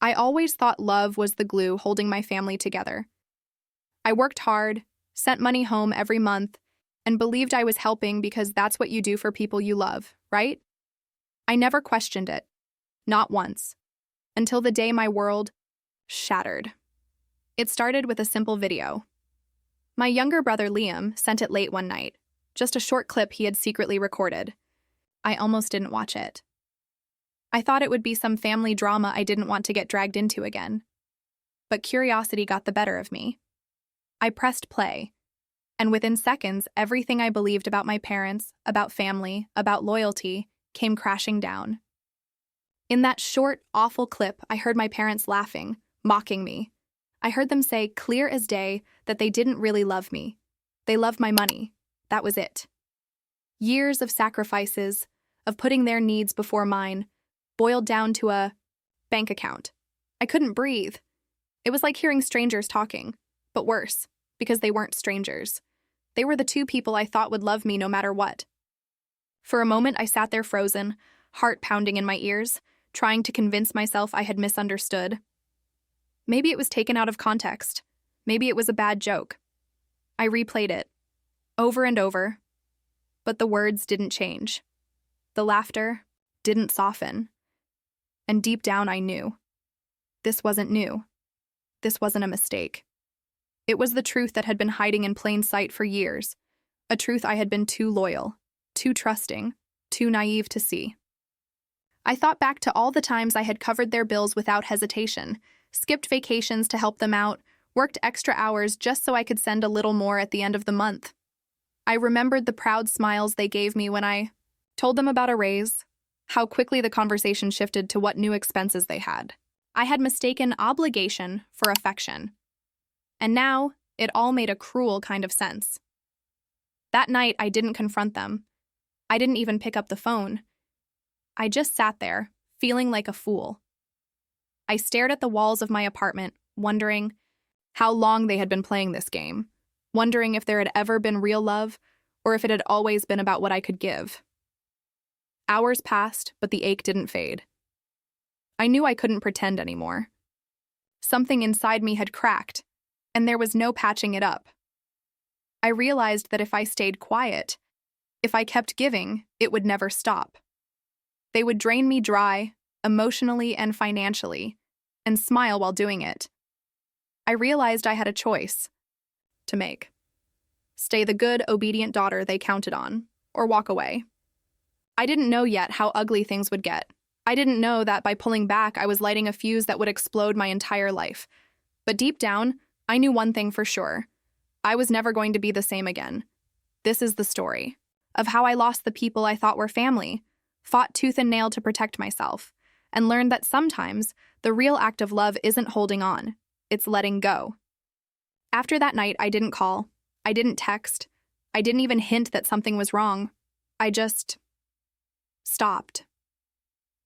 I always thought love was the glue holding my family together. I worked hard, sent money home every month, and believed I was helping because that's what you do for people you love, right? I never questioned it, not once, until the day my world shattered. It started with a simple video. My younger brother Liam sent it late one night, just a short clip he had secretly recorded. I almost didn't watch it. I thought it would be some family drama I didn't want to get dragged into again. But curiosity got the better of me. I pressed play, and within seconds, everything I believed about my parents, about family, about loyalty, came crashing down. In that short, awful clip, I heard my parents laughing, mocking me. I heard them say, clear as day, that they didn't really love me. They loved my money. That was it. Years of sacrifices, of putting their needs before mine, boiled down to a bank account. I couldn't breathe. It was like hearing strangers talking, but worse, because they weren't strangers. They were the two people I thought would love me no matter what. For a moment, I sat there frozen, heart pounding in my ears, trying to convince myself I had misunderstood. Maybe it was taken out of context. Maybe it was a bad joke. I replayed it, over and over, but the words didn't change. The laughter didn't soften. And deep down, I knew. This wasn't new. This wasn't a mistake. It was the truth that had been hiding in plain sight for years, a truth I had been too loyal, too trusting, too naive to see. I thought back to all the times I had covered their bills without hesitation, skipped vacations to help them out, worked extra hours just so I could send a little more at the end of the month. I remembered the proud smiles they gave me when I told them about a raise, how quickly the conversation shifted to what new expenses they had. I had mistaken obligation for affection. And now, it all made a cruel kind of sense. That night, I didn't confront them. I didn't even pick up the phone. I just sat there, feeling like a fool. I stared at the walls of my apartment, wondering how long they had been playing this game, wondering if there had ever been real love, or if it had always been about what I could give. Hours passed, but the ache didn't fade. I knew I couldn't pretend anymore. Something inside me had cracked, and there was no patching it up. I realized that if I stayed quiet, if I kept giving, it would never stop. They would drain me dry, emotionally and financially, and smile while doing it. I realized I had a choice to make. Stay the good, obedient daughter they counted on, or walk away. I didn't know yet how ugly things would get. I didn't know that by pulling back, I was lighting a fuse that would explode my entire life. But deep down, I knew one thing for sure. I was never going to be the same again. This is the story of how I lost the people I thought were family, fought tooth and nail to protect myself, and learned that sometimes the real act of love isn't holding on, it's letting go. After that night, I didn't call, I didn't text, I didn't even hint that something was wrong. I just stopped.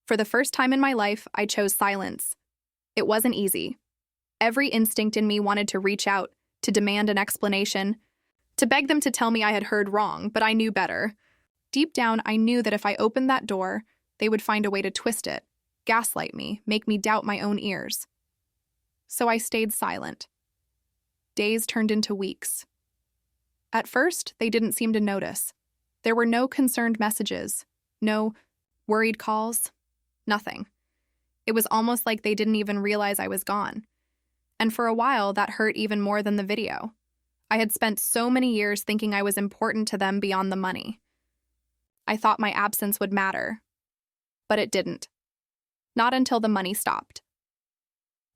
For the first time in my life, I chose silence. It wasn't easy. Every instinct in me wanted to reach out, to demand an explanation, to beg them to tell me I had heard wrong, but I knew better. Deep down, I knew that if I opened that door, they would find a way to twist it, gaslight me, make me doubt my own ears. So I stayed silent. Days turned into weeks. At first, they didn't seem to notice. There were no concerned messages, no worried calls, nothing. It was almost like they didn't even realize I was gone. And for a while, that hurt even more than the video. I had spent so many years thinking I was important to them beyond the money. I thought my absence would matter, but it didn't. Not until the money stopped.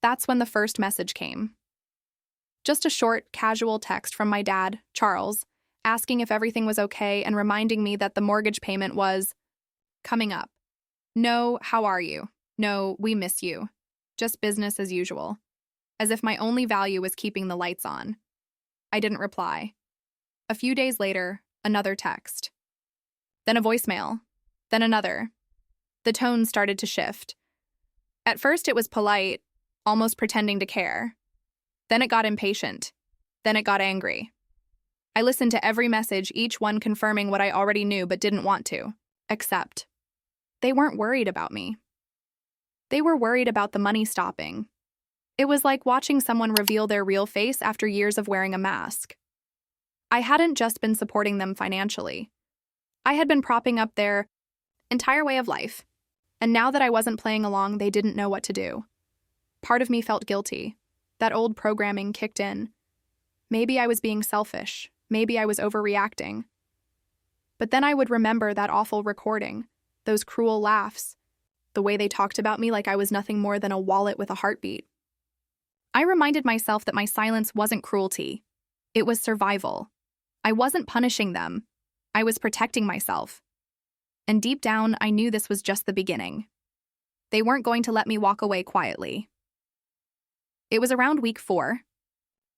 That's when the first message came. Just a short, casual text from my dad, Charles, asking if everything was okay and reminding me that the mortgage payment was coming up. No, how are you? No, we miss you. Just business as usual. As if my only value was keeping the lights on. I didn't reply. A few days later, another text. Then a voicemail. Then another. The tone started to shift. At first it was polite, almost pretending to care. Then it got impatient. Then it got angry. I listened to every message, each one confirming what I already knew but didn't want to. Except, they weren't worried about me. They were worried about the money stopping. It was like watching someone reveal their real face after years of wearing a mask. I hadn't just been supporting them financially. I had been propping up their entire way of life. And now that I wasn't playing along, they didn't know what to do. Part of me felt guilty. That old programming kicked in. Maybe I was being selfish. Maybe I was overreacting. But then I would remember that awful recording, those cruel laughs, the way they talked about me like I was nothing more than a wallet with a heartbeat. I reminded myself that my silence wasn't cruelty. It was survival. I wasn't punishing them. I was protecting myself. And deep down, I knew this was just the beginning. They weren't going to let me walk away quietly. It was around week 4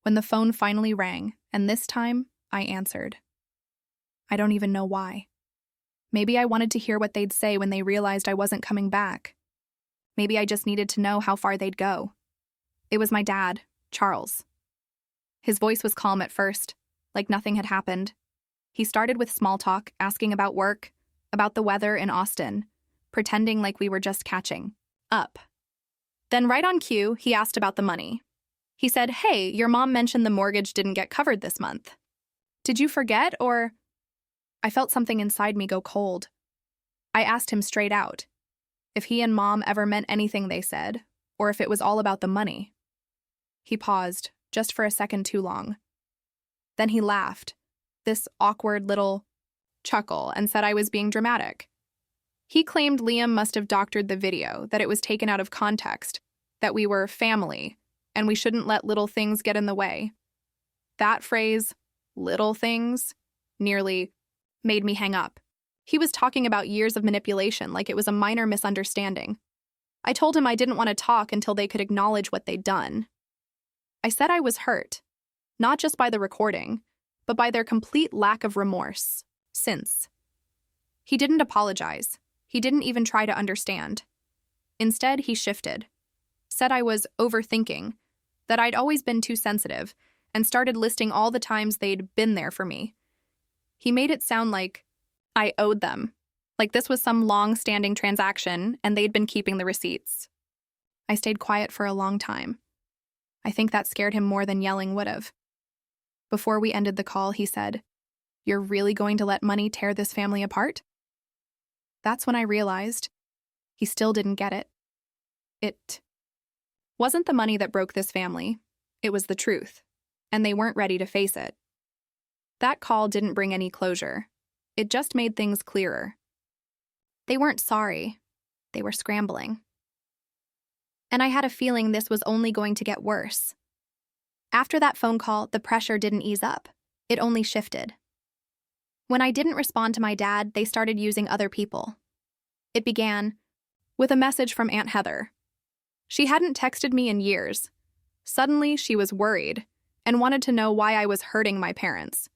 when the phone finally rang, and this time, I answered. I don't even know why. Maybe I wanted to hear what they'd say when they realized I wasn't coming back. Maybe I just needed to know how far they'd go. It was my dad, Charles. His voice was calm at first, like nothing had happened. He started with small talk, asking about work, about the weather in Austin, pretending like we were just catching up. Then right on cue, he asked about the money. He said, "Hey, your mom mentioned the mortgage didn't get covered this month. Did you forget, or?" I felt something inside me go cold. I asked him straight out if he and Mom ever meant anything they said, or if it was all about the money. He paused, just for a second too long. Then he laughed, this awkward little chuckle, and said I was being dramatic. He claimed Liam must have doctored the video, that it was taken out of context, that we were family, and we shouldn't let little things get in the way. That phrase, little things, nearly made me hang up. He was talking about years of manipulation like it was a minor misunderstanding. I told him I didn't want to talk until they could acknowledge what they'd done. I said I was hurt, not just by the recording, but by their complete lack of remorse since. He didn't apologize. He didn't even try to understand. Instead, he shifted, said I was overthinking, that I'd always been too sensitive, and started listing all the times they'd been there for me. He made it sound like I owed them, like this was some long-standing transaction and they'd been keeping the receipts. I stayed quiet for a long time. I think that scared him more than yelling would have. Before we ended the call, he said, "You're really going to let money tear this family apart?" That's when I realized he still didn't get it. It wasn't the money that broke this family. It was the truth, and they weren't ready to face it. That call didn't bring any closure. It just made things clearer. They weren't sorry. They were scrambling. And I had a feeling this was only going to get worse. After that phone call, the pressure didn't ease up. It only shifted. When I didn't respond to my dad, they started using other people. It began with a message from Aunt Heather. She hadn't texted me in years. Suddenly, she was worried and wanted to know why I was hurting my parents.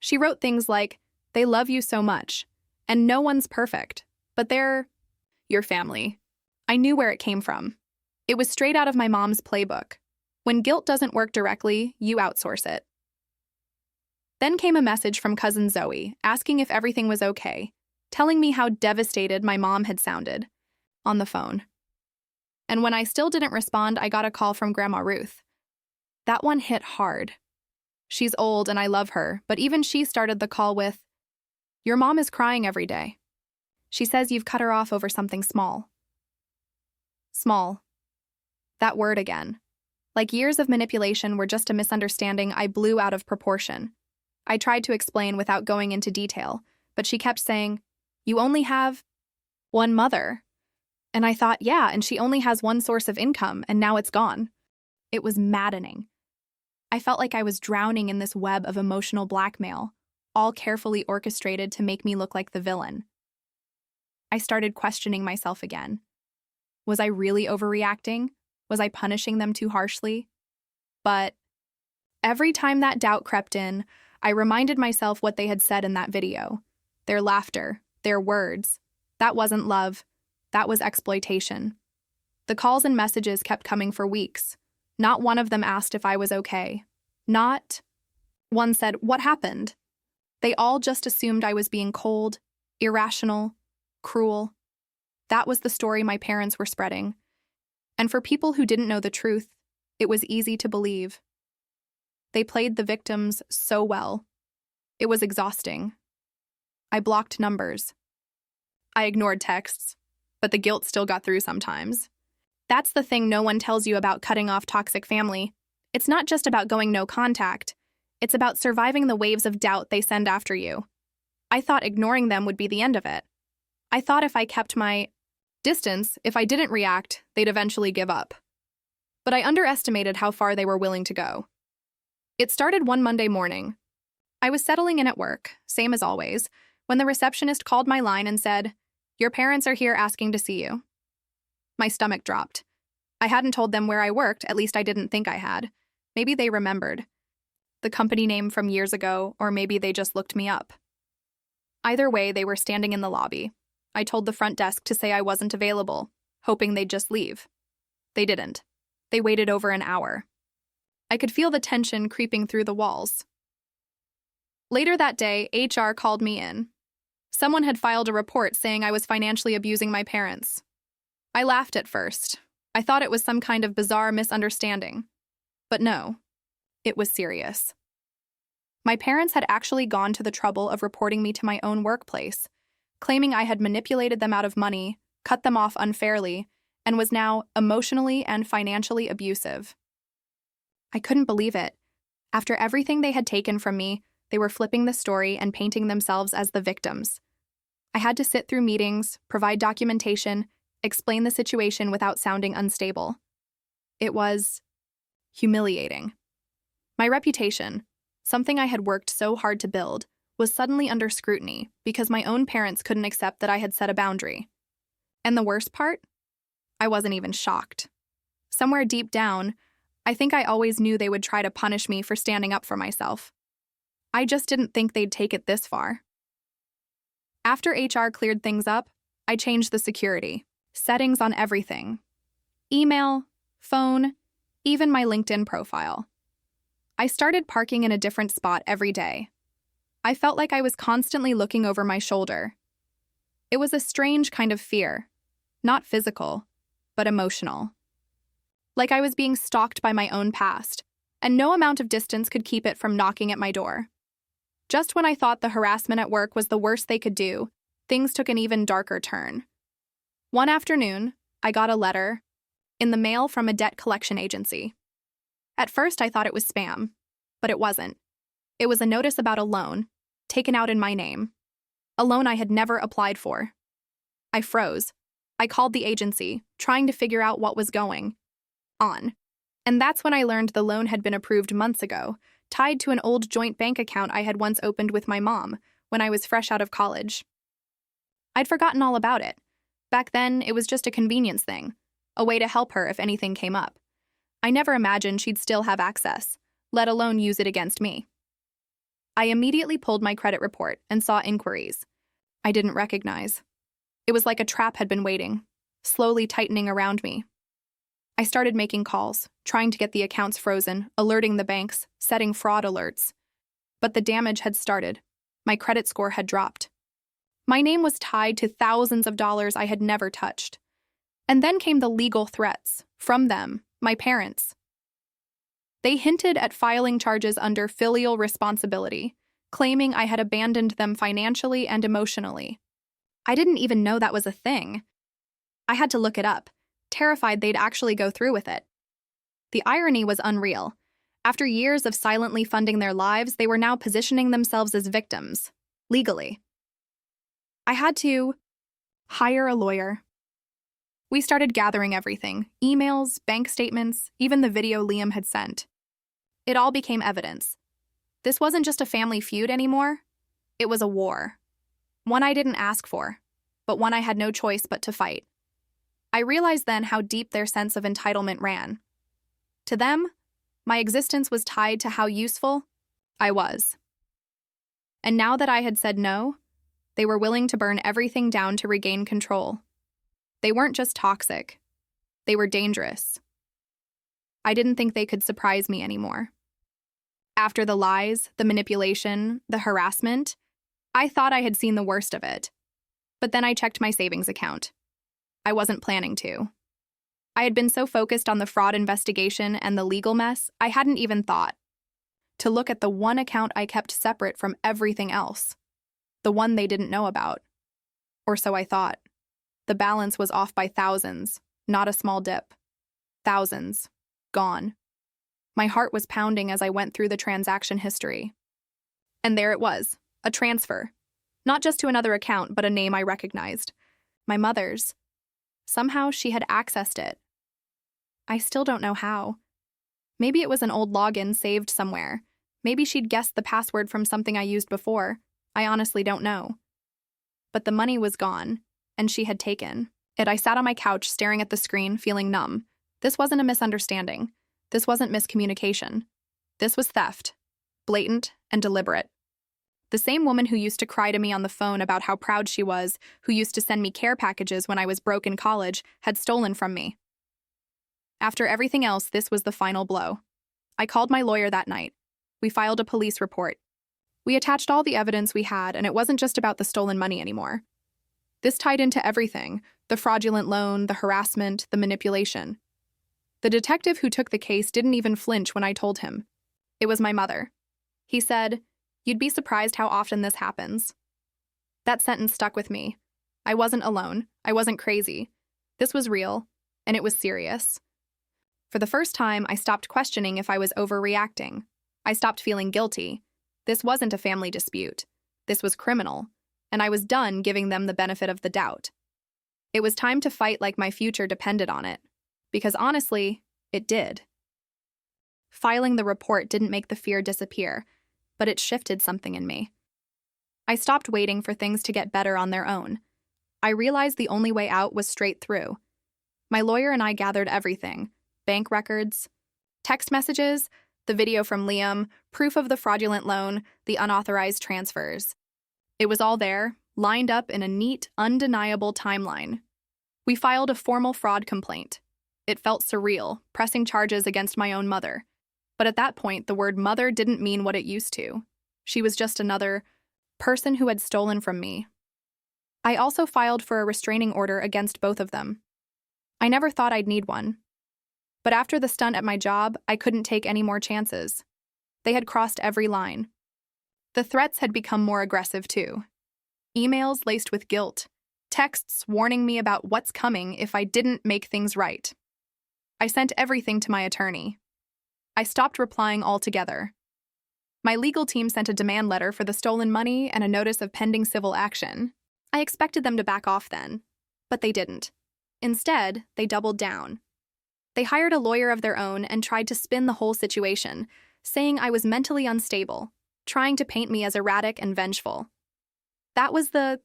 She wrote things like, "They love you so much, and no one's perfect, but they're your family." I knew where it came from. It was straight out of my mom's playbook. When guilt doesn't work directly, you outsource it. Then came a message from cousin Zoe, asking if everything was okay, telling me how devastated my mom had sounded on the phone. And when I still didn't respond, I got a call from Grandma Ruth. That one hit hard. She's old and I love her, but even she started the call with, "Your mom is crying every day. She says you've cut her off over something small." Small. That word again. Like years of manipulation were just a misunderstanding I blew out of proportion. I tried to explain without going into detail, but she kept saying, "You only have one mother." And I thought, yeah, and she only has one source of income, and now it's gone. It was maddening. I felt like I was drowning in this web of emotional blackmail, all carefully orchestrated to make me look like the villain. I started questioning myself again. Was I really overreacting? Was I punishing them too harshly? But every time that doubt crept in, I reminded myself what they had said in that video. Their laughter, their words. That wasn't love. That was exploitation. The calls and messages kept coming for weeks. Not one of them asked if I was okay. Not one said, "What happened?" They all just assumed I was being cold, irrational, cruel. That was the story my parents were spreading, And for people who didn't know the truth, it was easy to believe. They played the victims so well. It was exhausting. I blocked numbers. I ignored texts, but the guilt still got through sometimes. That's the thing no one tells you about cutting off toxic family. It's not just about going no contact. It's about surviving the waves of doubt they send after you. I thought ignoring them would be the end of it. I thought if I kept my distance, if I didn't react, they'd eventually give up. But I underestimated how far they were willing to go. It started one Monday morning. I was settling in at work, same as always, when the receptionist called my line and said, "Your parents are here asking to see you." My stomach dropped. I hadn't told them where I worked, at least I didn't think I had. Maybe they remembered the company name from years ago, or maybe they just looked me up. Either way, they were standing in the lobby. I told the front desk to say I wasn't available, hoping they'd just leave. They didn't. They waited over an hour. I could feel the tension creeping through the walls. Later that day, HR called me in. Someone had filed a report saying I was financially abusing my parents. I laughed at first. I thought it was some kind of bizarre misunderstanding. But no, it was serious. My parents had actually gone to the trouble of reporting me to my own workplace, claiming I had manipulated them out of money, cut them off unfairly, and was now emotionally and financially abusive. I couldn't believe it. After everything they had taken from me, they were flipping the story and painting themselves as the victims. I had to sit through meetings, provide documentation, explain the situation without sounding unstable. It was humiliating. My reputation, something I had worked so hard to build, was suddenly under scrutiny because my own parents couldn't accept that I had set a boundary. And the worst part? I wasn't even shocked. Somewhere deep down, I think I always knew they would try to punish me for standing up for myself. I just didn't think they'd take it this far. After HR cleared things up, I changed the security, settings on everything. Email, phone, even my LinkedIn profile. I started parking in a different spot every day. I felt like I was constantly looking over my shoulder. It was a strange kind of fear, not physical, but emotional. Like I was being stalked by my own past, and no amount of distance could keep it from knocking at my door. Just when I thought the harassment at work was the worst they could do, things took an even darker turn. One afternoon, I got a letter in the mail from a debt collection agency. At first, I thought it was spam, but it wasn't. It was a notice about a loan, taken out in my name. A loan I had never applied for. I froze. I called the agency, trying to figure out what was going on. And that's when I learned the loan had been approved months ago, tied to an old joint bank account I had once opened with my mom when I was fresh out of college. I'd forgotten all about it. Back then, it was just a convenience thing, a way to help her if anything came up. I never imagined she'd still have access, let alone use it against me. I immediately pulled my credit report and saw inquiries I didn't recognize. It was like a trap had been waiting, slowly tightening around me. I started making calls, trying to get the accounts frozen, alerting the banks, setting fraud alerts. But the damage had started. My credit score had dropped. My name was tied to thousands of dollars I had never touched. And then came the legal threats from them, my parents. They hinted at filing charges under filial responsibility, claiming I had abandoned them financially and emotionally. I didn't even know that was a thing. I had to look it up, terrified they'd actually go through with it. The irony was unreal. After years of silently funding their lives, they were now positioning themselves as victims, legally. I had to hire a lawyer. We started gathering everything, emails, bank statements, even the video Liam had sent. It all became evidence. This wasn't just a family feud anymore. It was a war. One I didn't ask for, but one I had no choice but to fight. I realized then how deep their sense of entitlement ran. To them, my existence was tied to how useful I was. And now that I had said no, they were willing to burn everything down to regain control. They weren't just toxic. They were dangerous. I didn't think they could surprise me anymore. After the lies, the manipulation, the harassment, I thought I had seen the worst of it. But then I checked my savings account. I wasn't planning to. I had been so focused on the fraud investigation and the legal mess, I hadn't even thought to look at the one account I kept separate from everything else, the one they didn't know about. Or so I thought. The balance was off by thousands, not a small dip. Thousands. Gone. My heart was pounding as I went through the transaction history. And there it was, a transfer. Not just to another account, but a name I recognized. My mother's. Somehow she had accessed it. I still don't know how. Maybe it was an old login saved somewhere. Maybe she'd guessed the password from something I used before. I honestly don't know. But the money was gone, and she had taken it. I sat on my couch staring at the screen, feeling numb. This wasn't a misunderstanding. This wasn't miscommunication. This was theft. Blatant and deliberate. The same woman who used to cry to me on the phone about how proud she was, who used to send me care packages when I was broke in college, had stolen from me. After everything else, this was the final blow. I called my lawyer that night. We filed a police report. We attached all the evidence we had, and it wasn't just about the stolen money anymore. This tied into everything: the fraudulent loan, the harassment, the manipulation. The detective who took the case didn't even flinch when I told him. It was my mother. He said, "You'd be surprised how often this happens." That sentence stuck with me. I wasn't alone. I wasn't crazy. This was real, and it was serious. For the first time, I stopped questioning if I was overreacting. I stopped feeling guilty. This wasn't a family dispute. This was criminal, and I was done giving them the benefit of the doubt. It was time to fight like my future depended on it. Because honestly, it did. Filing the report didn't make the fear disappear, but it shifted something in me. I stopped waiting for things to get better on their own. I realized the only way out was straight through. My lawyer and I gathered everything: bank records, text messages, the video from Liam, proof of the fraudulent loan, the unauthorized transfers. It was all there, lined up in a neat, undeniable timeline. We filed a formal fraud complaint. It felt surreal, pressing charges against my own mother. But at that point, the word mother didn't mean what it used to. She was just another person who had stolen from me. I also filed for a restraining order against both of them. I never thought I'd need one. But after the stunt at my job, I couldn't take any more chances. They had crossed every line. The threats had become more aggressive, too. Emails laced with guilt, texts warning me about what's coming if I didn't make things right. I sent everything to my attorney. I stopped replying altogether. My legal team sent a demand letter for the stolen money and a notice of pending civil action. I expected them to back off then, but they didn't. Instead, they doubled down. They hired a lawyer of their own and tried to spin the whole situation, saying I was mentally unstable, trying to paint me as erratic and vengeful. That was the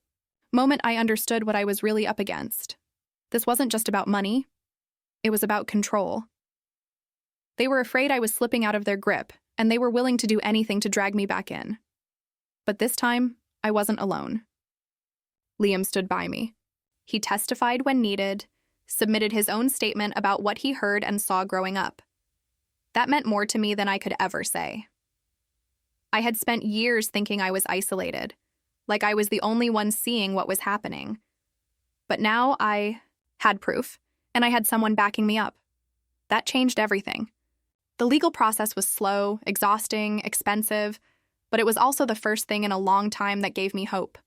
moment I understood what I was really up against. This wasn't just about money. It was about control. They were afraid I was slipping out of their grip, and they were willing to do anything to drag me back in. But this time, I wasn't alone. Liam stood by me. He testified when needed, submitted his own statement about what he heard and saw growing up. That meant more to me than I could ever say. I had spent years thinking I was isolated, like I was the only one seeing what was happening. But now I had proof, and I had someone backing me up. That changed everything. The legal process was slow, exhausting, expensive, but it was also the first thing in a long time that gave me hope.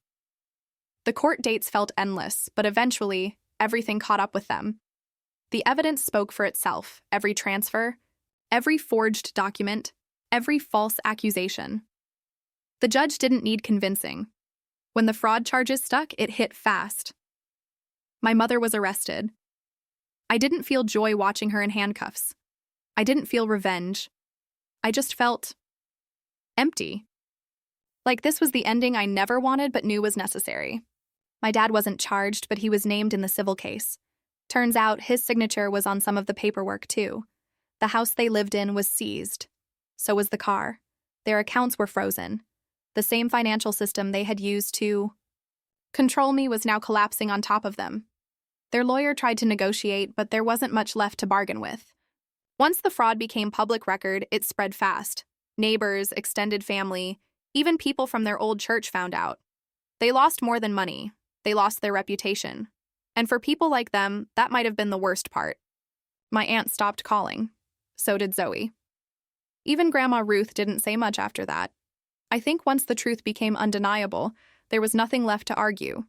The court dates felt endless, but eventually, everything caught up with them. The evidence spoke for itself: every transfer, every forged document, every false accusation. The judge didn't need convincing. When the fraud charges stuck, it hit fast. My mother was arrested. I didn't feel joy watching her in handcuffs. I didn't feel revenge. I just felt empty. Like this was the ending I never wanted but knew was necessary. My dad wasn't charged, but he was named in the civil case. Turns out his signature was on some of the paperwork, too. The house they lived in was seized. So was the car. Their accounts were frozen. The same financial system they had used to control me was now collapsing on top of them. Their lawyer tried to negotiate, but there wasn't much left to bargain with. Once the fraud became public record, it spread fast. Neighbors, extended family, even people from their old church found out. They lost more than money. They lost their reputation. And for people like them, that might have been the worst part. My aunt stopped calling. So did Zoe. Even Grandma Ruth didn't say much after that. I think once the truth became undeniable, there was nothing left to argue.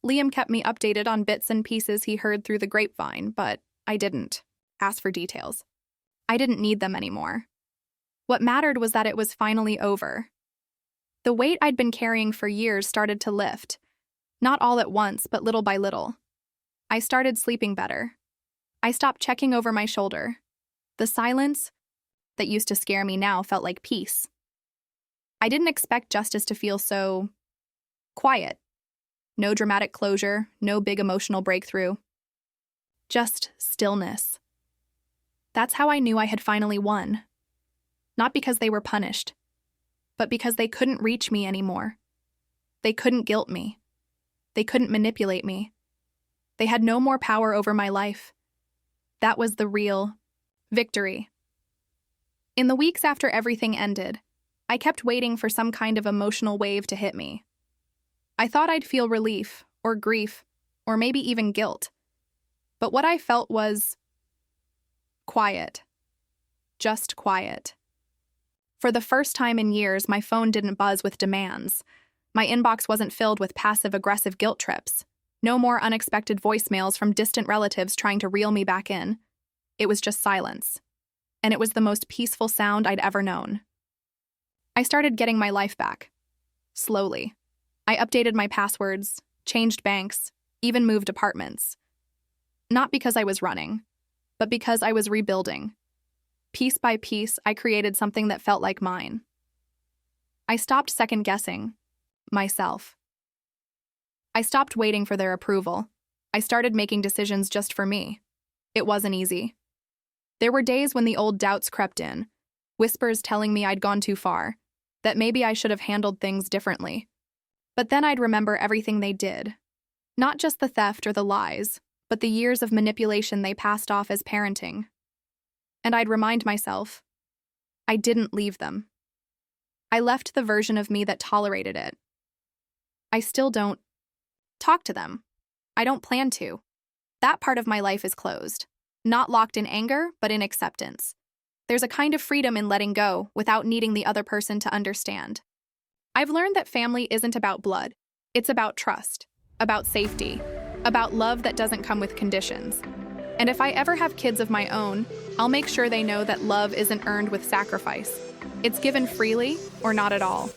Liam kept me updated on bits and pieces he heard through the grapevine, but I didn't ask for details. I didn't need them anymore. What mattered was that it was finally over. The weight I'd been carrying for years started to lift. Not all at once, but little by little. I started sleeping better. I stopped checking over my shoulder. The silence that used to scare me now felt like peace. I didn't expect justice to feel so quiet. No dramatic closure, no big emotional breakthrough. Just stillness. That's how I knew I had finally won. Not because they were punished, but because they couldn't reach me anymore. They couldn't guilt me. They couldn't manipulate me. They had no more power over my life. That was the real victory. In the weeks after everything ended, I kept waiting for some kind of emotional wave to hit me. I thought I'd feel relief, or grief, or maybe even guilt. But what I felt was quiet. Just quiet. For the first time in years, my phone didn't buzz with demands. My inbox wasn't filled with passive-aggressive guilt trips. No more unexpected voicemails from distant relatives trying to reel me back in. It was just silence. And it was the most peaceful sound I'd ever known. I started getting my life back. Slowly. I updated my passwords, changed banks, even moved apartments. Not because I was running, but because I was rebuilding. Piece by piece, I created something that felt like mine. I stopped second-guessing myself. I stopped waiting for their approval. I started making decisions just for me. It wasn't easy. There were days when the old doubts crept in, whispers telling me I'd gone too far, that maybe I should have handled things differently. But then I'd remember everything they did. Not just the theft or the lies, but the years of manipulation they passed off as parenting. And I'd remind myself, I didn't leave them. I left the version of me that tolerated it. I still don't talk to them. I don't plan to. That part of my life is closed. Not locked in anger, but in acceptance. There's a kind of freedom in letting go without needing the other person to understand. I've learned that family isn't about blood. It's about trust, about safety, about love that doesn't come with conditions. And if I ever have kids of my own, I'll make sure they know that love isn't earned with sacrifice. It's given freely or not at all.